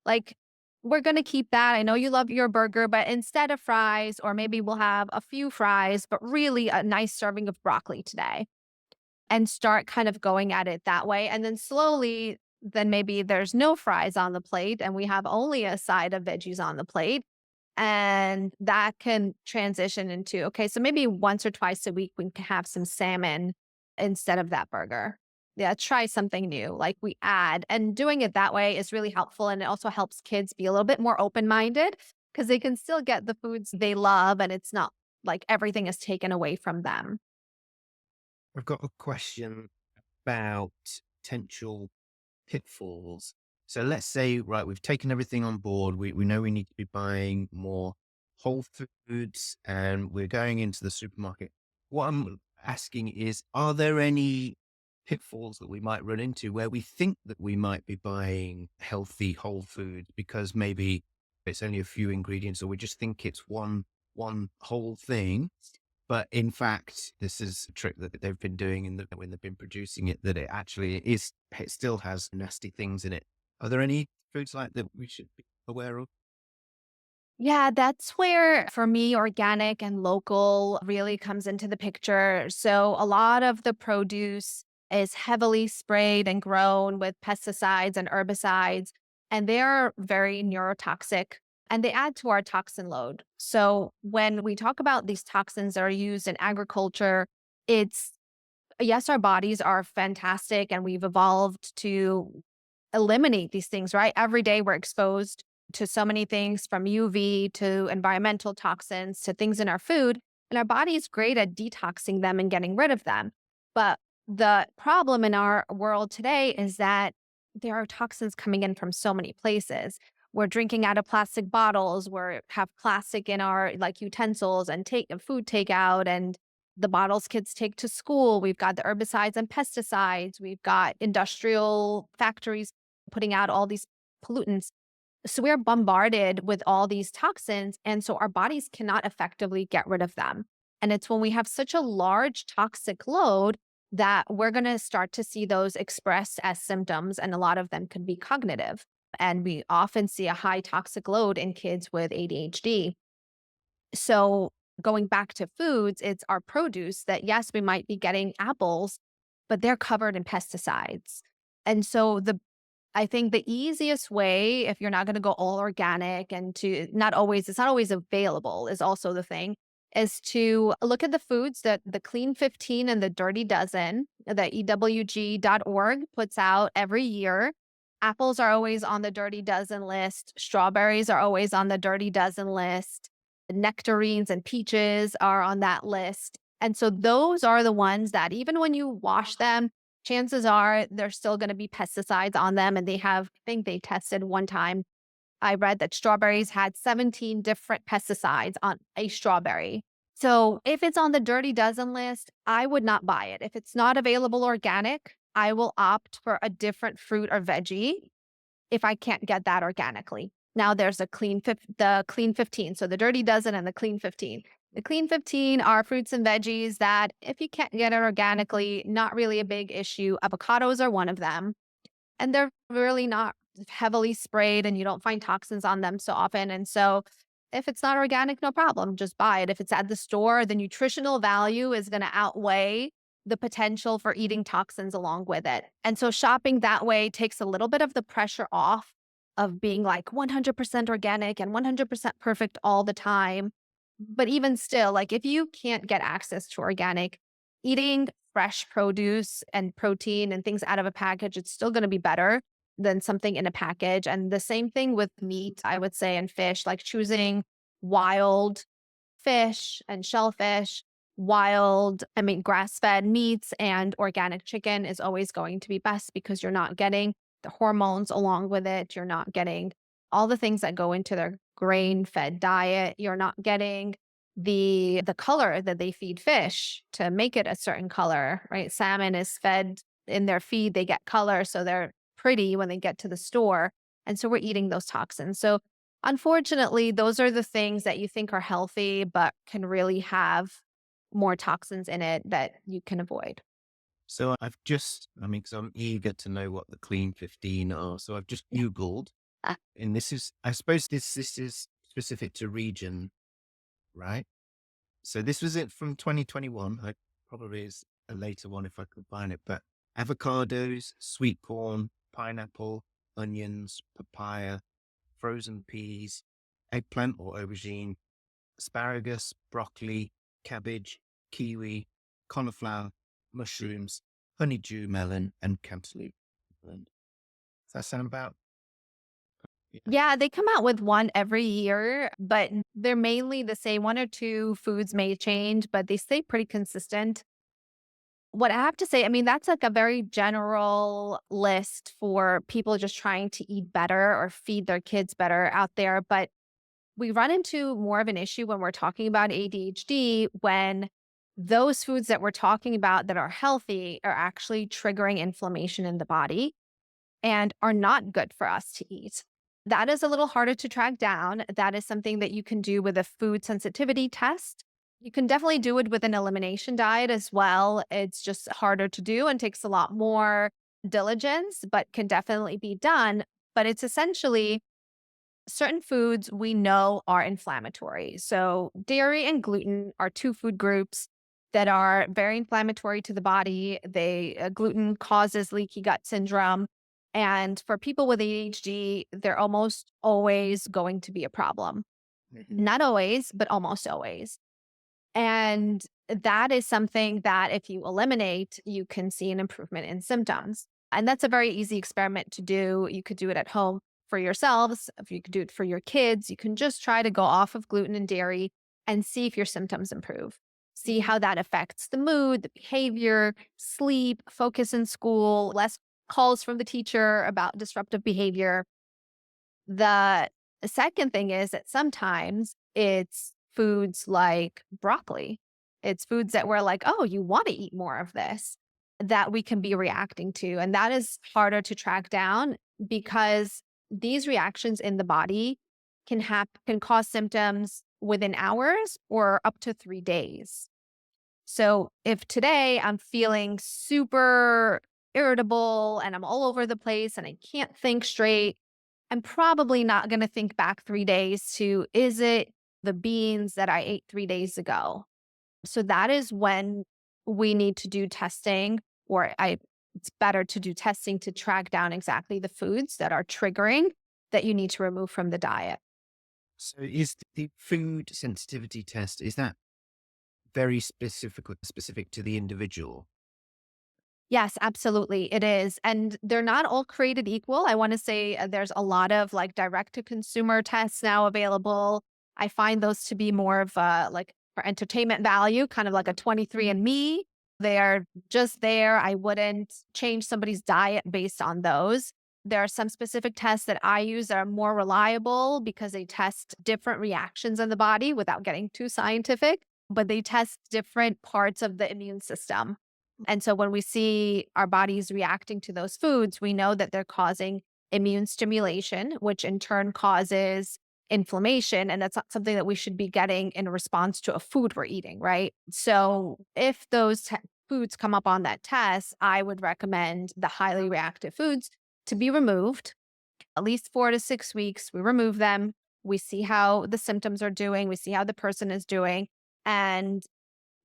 Like, we're going to keep that. I know you love your burger, but instead of fries, or maybe we'll have a few fries, but really a nice serving of broccoli today, and start kind of going at it that way. And then slowly, then maybe there's no fries on the plate and we have only a side of veggies on the plate. And that can transition into, okay, so maybe once or twice a week we can have some salmon instead of that burger. Yeah, try something new. Like we add, and doing it that way is really helpful. And it also helps kids be a little bit more open minded because they can still get the foods they love and it's not like everything is taken away from them. I've got a question about potential pitfalls. So let's say, right, we've taken everything on board. We know we need to be buying more whole foods and we're going into the supermarket. What I'm asking is, are there any pitfalls that we might run into where we think that we might be buying healthy whole food because maybe it's only a few ingredients or we just think it's one whole thing, but in fact, this is a trick that they've been doing when they've been producing it, that it actually is, it still has nasty things in it. Are there any foods like that we should be aware of? Yeah, that's where, for me, organic and local really comes into the picture. So, a lot of the produce is heavily sprayed and grown with pesticides and herbicides, and they're very neurotoxic and they add to our toxin load. So, when we talk about these toxins that are used in agriculture, it's yes, our bodies are fantastic and we've evolved to eliminate these things, right? Every day we're exposed to so many things from UV to environmental toxins to things in our food. And our body is great at detoxing them and getting rid of them. But the problem in our world today is that there are toxins coming in from so many places. We're drinking out of plastic bottles. We have plastic in our like utensils and take food takeout and the bottles kids take to school. We've got the herbicides and pesticides. We've got industrial factories putting out all these pollutants. So we're bombarded with all these toxins. And so our bodies cannot effectively get rid of them. And it's when we have such a large toxic load that we're going to start to see those expressed as symptoms. And a lot of them could be cognitive. And we often see a high toxic load in kids with ADHD. So going back to foods, it's our produce that, yes, we might be getting apples, but they're covered in pesticides. And so I think the easiest way, if you're not going to go all organic and to not always, it's not always available, is also the thing, is to look at the foods that the Clean 15 and the Dirty Dozen that EWG.org puts out every year. Apples are always on the Dirty Dozen list. Strawberries are always on the Dirty Dozen list. Nectarines and peaches are on that list. And so those are the ones that even when you wash them, chances are there's still going to be pesticides on them. And I think they tested one time. I read that strawberries had 17 different pesticides on a strawberry. So if it's on the Dirty Dozen list, I would not buy it. If it's not available organic, I will opt for a different fruit or veggie if I can't get that organically. Now there's the Clean 15. So the Dirty Dozen and the Clean 15. The Clean 15 are fruits and veggies that if you can't get it organically, not really a big issue. Avocados are one of them. And they're really not heavily sprayed and you don't find toxins on them so often. And so if it's not organic, no problem, just buy it. If it's at the store, the nutritional value is going to outweigh the potential for eating toxins along with it. And so shopping that way takes a little bit of the pressure off of being like 100% organic and 100% perfect all the time. But even still, like if you can't get access to organic, eating fresh produce and protein and things out of a package, it's still going to be better than something in a package. And the same thing with meat, I would say, and fish, like choosing wild fish and shellfish, grass-fed meats and organic chicken is always going to be best because you're not getting the hormones along with it. You're not getting all the things that go into their grain-fed diet. You're not getting the color that they feed fish to make it a certain color, right? Salmon is fed in their feed, they get color, so they're pretty when they get to the store. And so we're eating those toxins. So unfortunately, those are the things that you think are healthy, but can really have more toxins in it that you can avoid. So because I'm eager to know what the clean 15 are. So I've just Yeah. Googled, Uh, and I suppose this is specific to region, right? So this was it from 2021. I probably is a later one if I could find it, but avocados, sweet corn, pineapple, onions, papaya, frozen peas, eggplant or aubergine, asparagus, broccoli, cabbage, kiwi, cauliflower, mushrooms, honeydew melon, and cantaloupe. Does that sound about? Yeah. Yeah, they come out with one every year, but they're mainly the same. One or two foods may change, but they stay pretty consistent. What I have to say, I mean, that's like a very general list for people just trying to eat better or feed their kids better out there. But we run into more of an issue when we're talking about ADHD when those foods that we're talking about that are healthy are actually triggering inflammation in the body and are not good for us to eat. That is a little harder to track down. That is something that you can do with a food sensitivity test. You can definitely do it with an elimination diet as well. It's just harder to do and takes a lot more diligence, but can definitely be done. But it's essentially certain foods we know are inflammatory. So, dairy and gluten are two food groups that are very inflammatory to the body. Gluten causes leaky gut syndrome. And for people with ADHD, they're almost always going to be a problem. Mhm. Not always, but almost always. And that is something that if you eliminate, you can see an improvement in symptoms. And that's a very easy experiment to do. You could do it at home for yourselves. If you could do it for your kids, you can just try to go off of gluten and dairy and see if your symptoms improve. See how that affects the mood, the behavior, sleep, focus in school, less calls from the teacher about disruptive behavior. The second thing is that sometimes it's foods like broccoli. It's foods that we're like, oh, you want to eat more of this that we can be reacting to. And that is harder to track down because these reactions in the body can cause symptoms within hours or up to 3 days. So if today I'm feeling super irritable and I'm all over the place and I can't think straight, I'm probably not going to think back 3 days to, is it the beans that I ate 3 days ago? So that is when we need to do testing, it's better to do testing to track down exactly the foods that are triggering that you need to remove from the diet. So is the food sensitivity test, is that very specific to the individual? Yes, absolutely. It is. And they're not all created equal. I want to say there's a lot of like direct to consumer tests now available. I find those to be more of like for entertainment value, kind of like a 23andMe. They are just there. I wouldn't change somebody's diet based on those. There are some specific tests that I use that are more reliable because they test different reactions in the body without getting too scientific, but they test different parts of the immune system. And so when we see our bodies reacting to those foods, we know that they're causing immune stimulation, which in turn causes inflammation. And that's not something that we should be getting in response to a food we're eating, right? So if foods come up on that test, I would recommend the highly reactive foods to be removed at least 4 to 6 weeks. We remove them. We see how the symptoms are doing. We see how the person is doing. And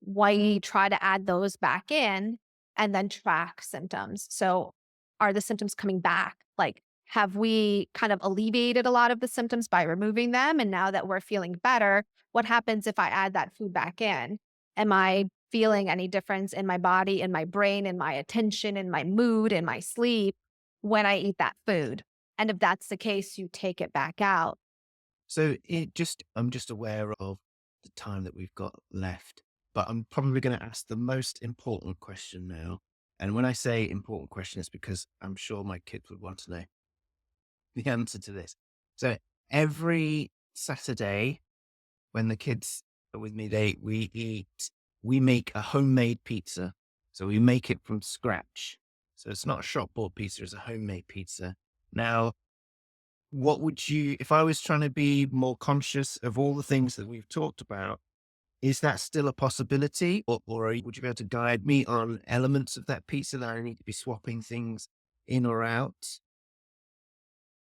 we try to add those back in and then track symptoms. So, are the symptoms coming back? Like, have we kind of alleviated a lot of the symptoms by removing them? And now that we're feeling better, what happens if I add that food back in? Am I feeling any difference in my body, in my brain, in my attention, in my mood, in my sleep when I eat that food? And if that's the case, you take it back out. So I'm just aware of the time that we've got left, but I'm probably going to ask the most important question now. And when I say important question, it's because I'm sure my kids would want to know the answer to this. So every Saturday when the kids with me, we make a homemade pizza. So we make it from scratch. So it's not a shop bought pizza, it's a homemade pizza. Now, what would you, if I was trying to be more conscious of all the things that we've talked about, is that still a possibility? Would you be able to guide me on elements of that pizza that I need to be swapping things in or out?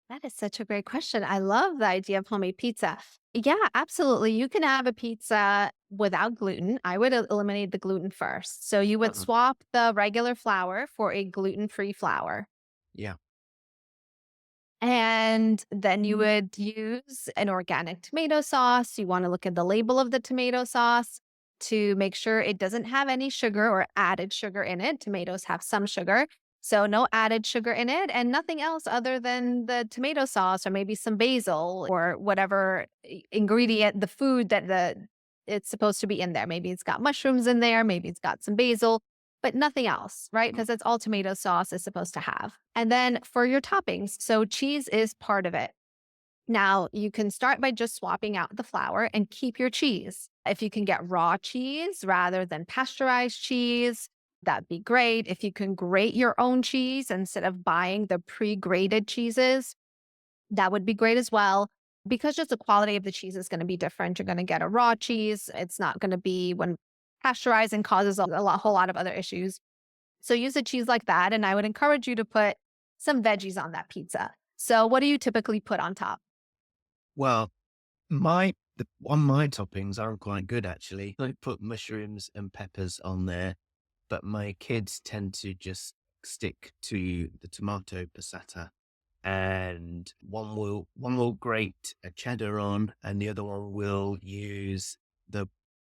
That is such a great question. I love the idea of homemade pizza. Yeah, absolutely. You can have a pizza without gluten. I would eliminate the gluten first. So you would Uh-uh. swap the regular flour for a gluten-free flour. Yeah. And then you would use an organic tomato sauce. You want to look at the label of the tomato sauce to make sure it doesn't have any sugar or added sugar in it. Tomatoes have some sugar. So, no added sugar in it and nothing else other than the tomato sauce or maybe some basil or whatever ingredient, the food that it's supposed to be in there. Maybe it's got mushrooms in there, maybe it's got some basil, but nothing else, right? Mm. Because that's all tomato sauce is supposed to have. And then for your toppings, so cheese is part of it. Now, you can start by just swapping out the flour and keep your cheese. If you can get raw cheese rather than pasteurized cheese, that'd be great. If you can grate your own cheese instead of buying the pre-grated cheeses, that would be great as well. Because just the quality of the cheese is going to be different. You're going to get a raw cheese. It's not going to be when pasteurizing causes whole lot of other issues. So use a cheese like that. And I would encourage you to put some veggies on that pizza. So what do you typically put on top? Well, on my toppings aren't quite good actually. I put mushrooms and peppers on there, but my kids tend to just stick to the tomato passata. And one will grate a cheddar on, and the other one will use the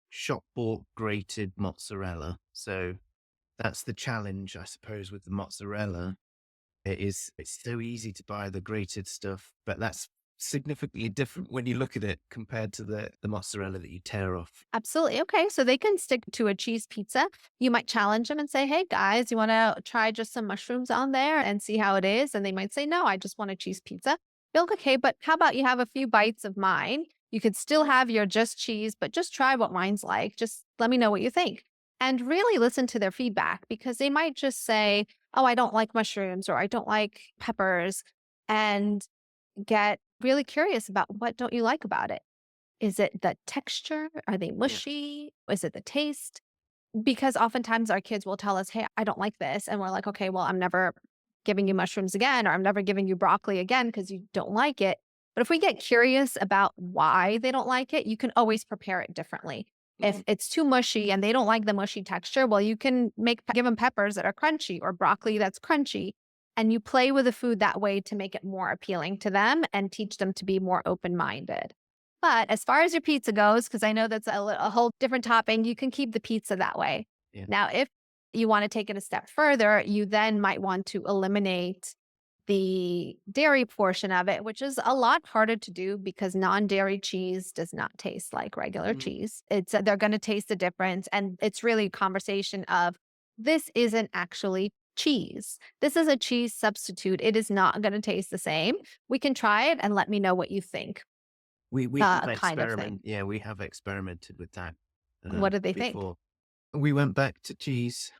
shop bought grated mozzarella. So that's the challenge, I suppose, with the mozzarella. It's so easy to buy the grated stuff, but that's significantly different when you look at it compared to the mozzarella that you tear off. Absolutely. Okay. So they can stick to a cheese pizza. You might challenge them and say, hey, guys, you want to try just some mushrooms on there and see how it is? And they might say, no, I just want a cheese pizza. You're like, okay, but how about you have a few bites of mine? You could still have your just cheese, but just try what mine's like. Just let me know what you think. And really listen to their feedback because they might just say, oh, I don't like mushrooms or I don't like peppers. And get really curious about what don't you like about it? Is it the texture? Are they Yeah. mushy? Is it the taste? Because oftentimes our kids will tell us, "Hey, I don't like this." And we're like, "Okay, well, I'm never giving you mushrooms again, or I'm never giving you broccoli again because you don't like it." But if we get curious about why they don't like it, you can always prepare it differently. If Mhm. it's too mushy and they don't like the mushy texture, well, you can give them peppers that are crunchy or broccoli that's crunchy. And you play with the food that way to make it more appealing to them and teach them to be more open minded. But as far as your pizza goes, because I know that's a whole different topping, you can keep the pizza that way. Yeah. Now, if you want to take it a step further, you then might want to eliminate the dairy portion of it, which is a lot harder to do because non-dairy cheese does not taste like regular Mm. cheese. It's they're going to taste the difference, and it's really a conversation of this isn't actually cheese. This is a cheese substitute. It is not going to taste the same. We can try it and let me know what you think. We have Kind of thing. we have experimented with that What did they think? before. We went back to cheese.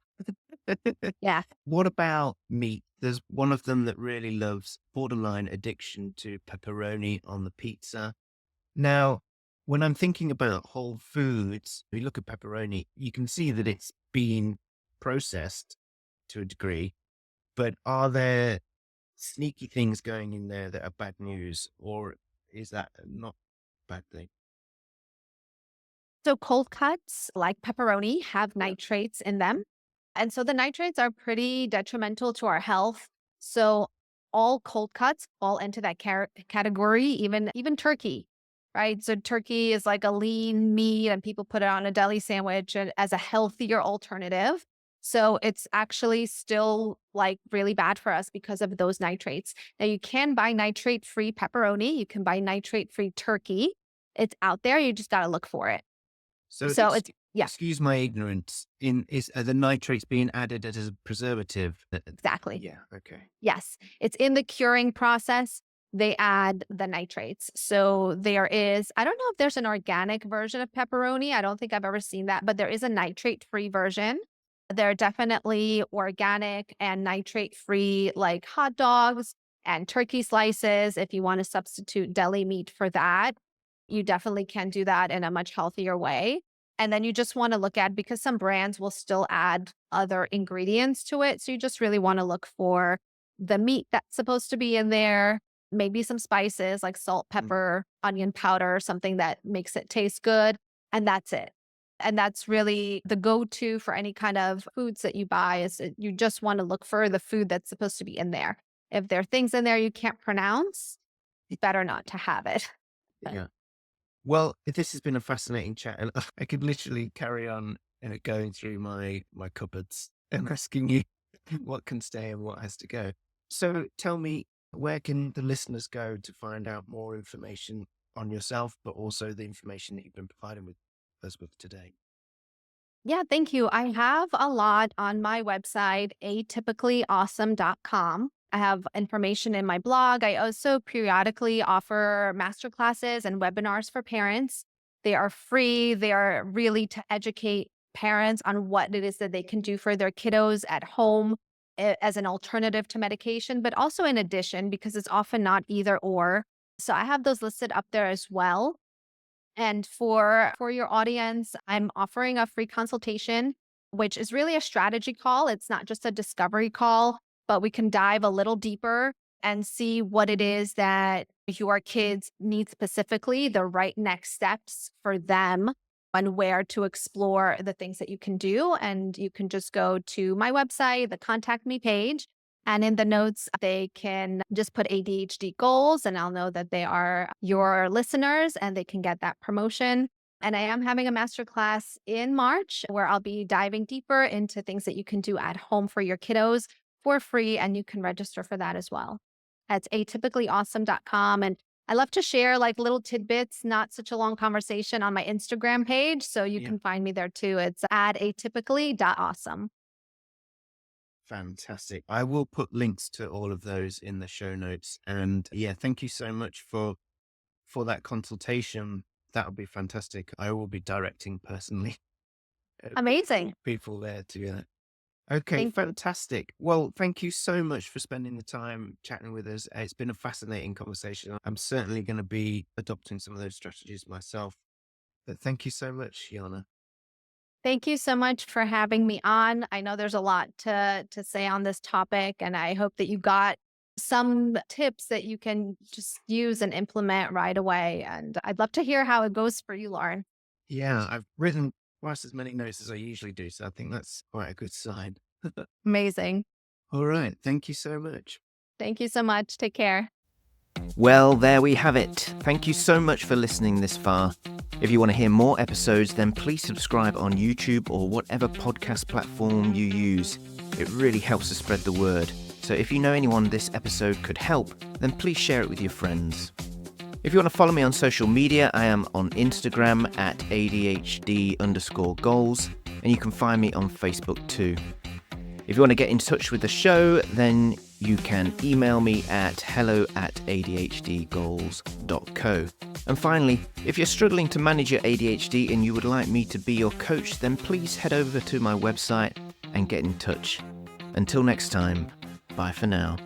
Yeah. What about meat? There's one of them that really loves borderline addiction to pepperoni on the pizza. Now, when I'm thinking about whole foods, we look at pepperoni, you can see that it's been processed to a degree, but are there sneaky things going in there that are bad news, or is that not a bad thing? So cold cuts, like pepperoni, have Yeah. nitrates in them. And so the nitrates are pretty detrimental to our health. So all cold cuts fall into that category, even turkey, right? So turkey is like a lean meat and people put it on a deli sandwich as a healthier alternative. So it's actually still like really bad for us because of those nitrates. Now you can buy nitrate-free pepperoni, you can buy nitrate-free turkey. It's out there, you just got to look for it. So, So it's yeah, excuse my ignorance. Are the nitrates being added as a preservative? exactly. Yeah. Okay. Yes, it's in the curing process. they add the nitrates. So there is, I don't know if there's an organic version of pepperoni. I don't think I've ever seen that, but there is a nitrate-free version. There are definitely organic and nitrate-free like hot dogs and turkey slices. If you want to substitute deli meat for that, you definitely can do that in a much healthier way. And then you just want to look at, because some brands will still add other ingredients to it. So you just really want to look for the meat that's supposed to be in there, maybe some spices like salt, pepper, onion powder, something that makes it taste good. And that's it. And that's really the go-to for any kind of foods that you buy is that you just want to look for the food that's supposed to be in there. If there are things in there you can't pronounce, it's better not to have it. Yeah. Well, this has been a fascinating chat, and I could literally carry on going through my cupboards and asking you what can stay and what has to go. So tell me, where can the listeners go to find out more information on yourself, but also the information that you've been providing with us with today? Yeah, thank you. I have a lot on my website, atypicallyawesome.com. I have information in my blog. I also periodically offer masterclasses and webinars for parents. They are free. They are really to educate parents on what it is that they can do for their kiddos at home as an alternative to medication, but also in addition, because it's often not either or. So I have those listed up there as well. And for your audience, I'm offering a free consultation, which is really a strategy call. It's not just a discovery call, but we can dive a little deeper and see what it is that your kids need specifically, the right next steps for them, and where to explore the things that you can do. And you can just go to my website, the contact me page. And in the notes, they can just put ADHD goals, and I'll know that they are your listeners and they can get that promotion. And I am having a masterclass in March where I'll be diving deeper into things that you can do at home for your kiddos for free. And you can register for that as well. That's atypicallyawesome.com. And I love to share like little tidbits, not such a long conversation on my Instagram page. So you Yeah. can find me there too. It's at atypically.awesome. Fantastic. I will put links to all of those in the show notes. And yeah, thank you so much for that consultation. That would be fantastic. I will be directing personally Amazing. people there to Okay, Thank you. fantastic. Well, thank you so much for spending the time chatting with us. It's been a fascinating conversation. I'm certainly going to be adopting some of those strategies myself. But thank you so much, Yana. Thank you so much for having me on. I know there's a lot to say on this topic, and I hope that you got some tips that you can just use and implement right away. And I'd love to hear how it goes for you, Lauren. Yeah, I've written twice as many notes as I usually do, so I think that's quite a good sign. Amazing. All right. Thank you so much. Thank you so much. Take care. Well, there we have it. Thank you so much for listening this far. If you want to hear more episodes, then please subscribe on YouTube or whatever podcast platform you use. It really helps to spread the word. So if you know anyone this episode could help, then please share it with your friends. If you want to follow me on social media, I am on Instagram at ADHD_goals, and you can find me on Facebook too. If you want to get in touch with the show, then you can email me at hello@adhdgoals.co. And finally, if you're struggling to manage your ADHD and you would like me to be your coach, then please head over to my website and get in touch. Until next time, bye for now.